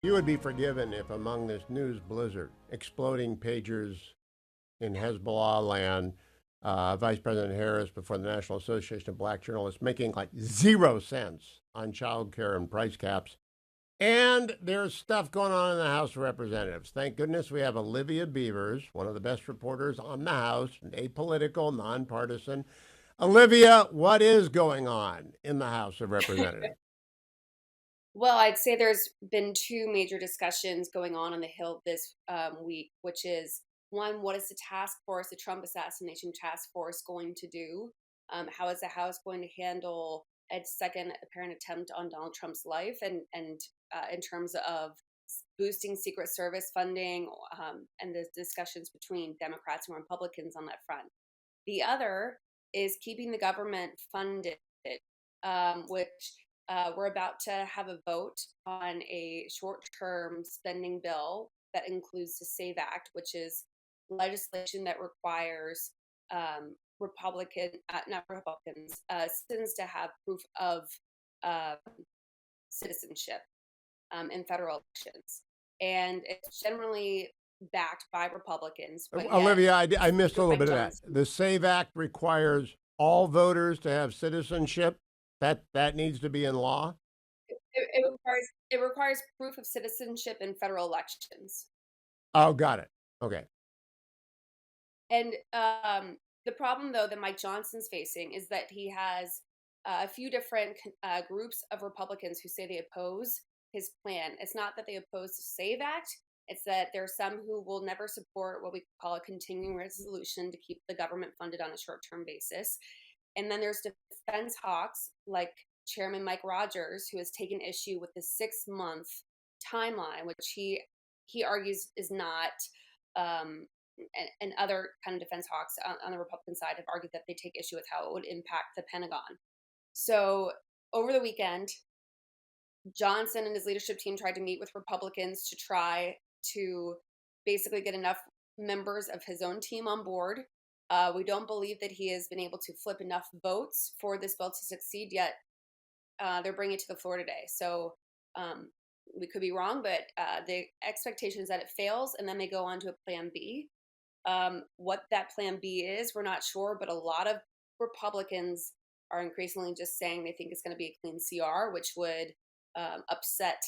You would be forgiven if among this news blizzard, exploding pagers in Hezbollah land, Vice President Harris before the National Association of Black Journalists making like 0 cents on child care and price caps. And there's stuff going on in the House of Representatives. Thank goodness we have Olivia Beavers, one of the best reporters on the House, apolitical, nonpartisan. Olivia, what is going on in the House of Representatives? Well, I'd say there's been two major discussions going on the Hill this week, which is one, what is the task force, the Trump assassination task force, going to do? How is the House going to handle a second apparent attempt on Donald Trump's life, and in terms of boosting Secret Service funding, and the discussions between Democrats and Republicans on that front. The other is keeping the government funded, which we're about to have a vote on a short term spending bill that includes the SAVE Act, which is legislation that requires not Republicans, citizens to have proof of uh, citizenship in federal elections. And it's generally backed by Republicans, but yet Olivia, I missed a little Mike bit of that. Johnson. The SAVE Act requires all voters to have citizenship. That needs to be in law. It requires proof of citizenship in federal elections. Oh, got it. Okay. And the problem, though, that Mike Johnson's facing is that he has a few different groups of Republicans who say they oppose his plan. It's not that they oppose the SAVE Act, it's that there are some who will never support what we call a continuing resolution to keep the government funded on a short term basis. And then there's defense hawks like Chairman Mike Rogers, who has taken issue with the 6 month timeline, which he argues is not um, and other kind of defense hawks on the Republican side have argued that they take issue with how it would impact the Pentagon. So over the weekend, Johnson and his leadership team tried to meet with Republicans to try to basically get enough members of his own team on board. We don't believe that he has been able to flip enough votes for this bill to succeed yet. They're bringing it to the floor today. So we could be wrong, but the expectation is that it fails and then they go on to a plan B. What that plan B is, we're not sure, but a lot of Republicans are increasingly just saying they think it's going to be a clean CR, which would upset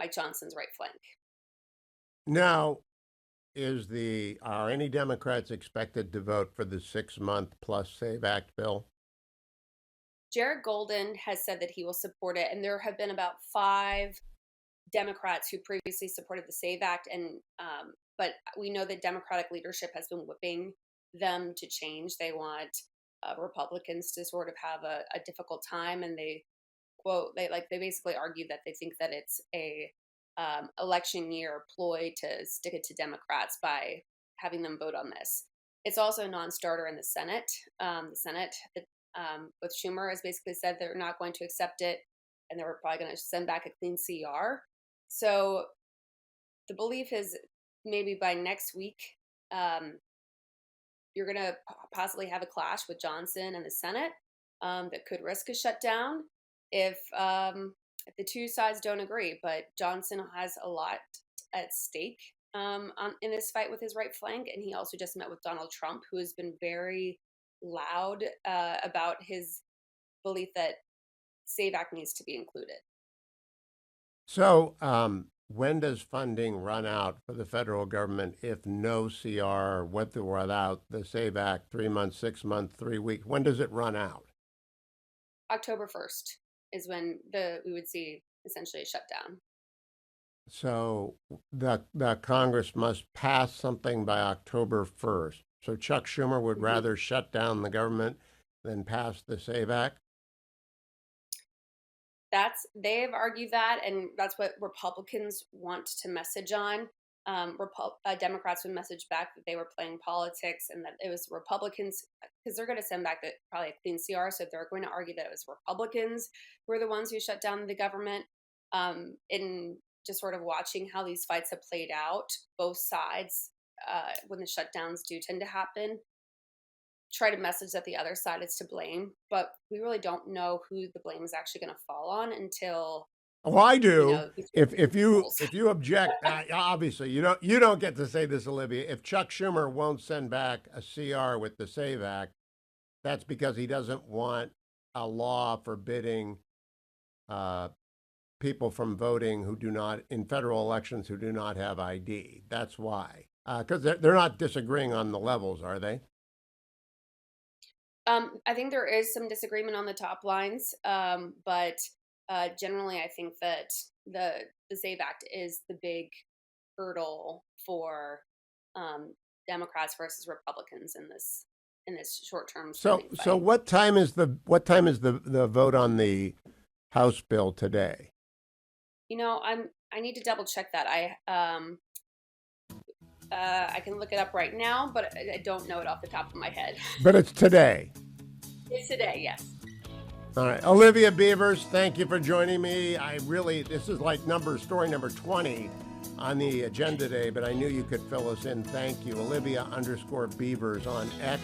Mike Johnson's right flank. Now, are any Democrats expected to vote for the 6 month plus SAVE Act bill? Jared Golden has said that he will support it, and there have been about five Democrats who previously supported the SAVE Act, and but we know that Democratic leadership has been whipping them to change. They want Republicans to sort of have a difficult time, and they basically argue that they think that it's a election year ploy to stick it to Democrats by having them vote on this. It's also a non-starter in the Senate. With Schumer has basically said they're not going to accept it, and they're probably going to send back a clean CR. So the belief is maybe by next week, um, you're going to possibly have a clash with Johnson and the Senate that could risk a shutdown if the two sides don't agree. But Johnson has a lot at stake in this fight with his right flank, and he also just met with Donald Trump, who has been very loud about his belief that SAVE Act needs to be included. So, when does funding run out for the federal government if no CR without the SAVE Act, 3 months, 6 months, 3 weeks? When does it run out? October 1st is when we would see essentially a shutdown. So the Congress must pass something by October 1st. So Chuck Schumer would Mhm. rather shut down the government than pass the SAVE Act. They've argued that, and that's what Republicans want to message on. Democrats would message back that they were playing politics and that it was Republicans because they're going to send back probably a clean CR. So they're going to argue that it was Republicans who were the ones who shut down the government. In just sort of watching how these fights have played out, both sides, when the shutdowns do tend to happen, try to message that the other side is to blame, but we really don't know who the blame is actually going to fall on until Oh, I you do. know, these If you rules. if you object, obviously you don't get to say this, Olivia. If Chuck Schumer won't send back a CR with the Save Act, that's because he doesn't want a law forbidding uh, people from voting who do not in federal elections who do not have ID. That's why. Because they're not disagreeing on the levels, are they? I think there is some disagreement on the top lines, but generally, I think that the Save Act is the big hurdle for um, Democrats versus Republicans in this short term So spending so fight. what time is the vote on the House bill today? I need to double check that. I can look it up right now, but I don't know it off the top of my head. But it's today. It's today, yes. All right, Olivia Beavers, thank you for joining me. This is like story number 20 on the agenda today, but I knew you could fill us in. Thank you. Olivia _Beavers on X.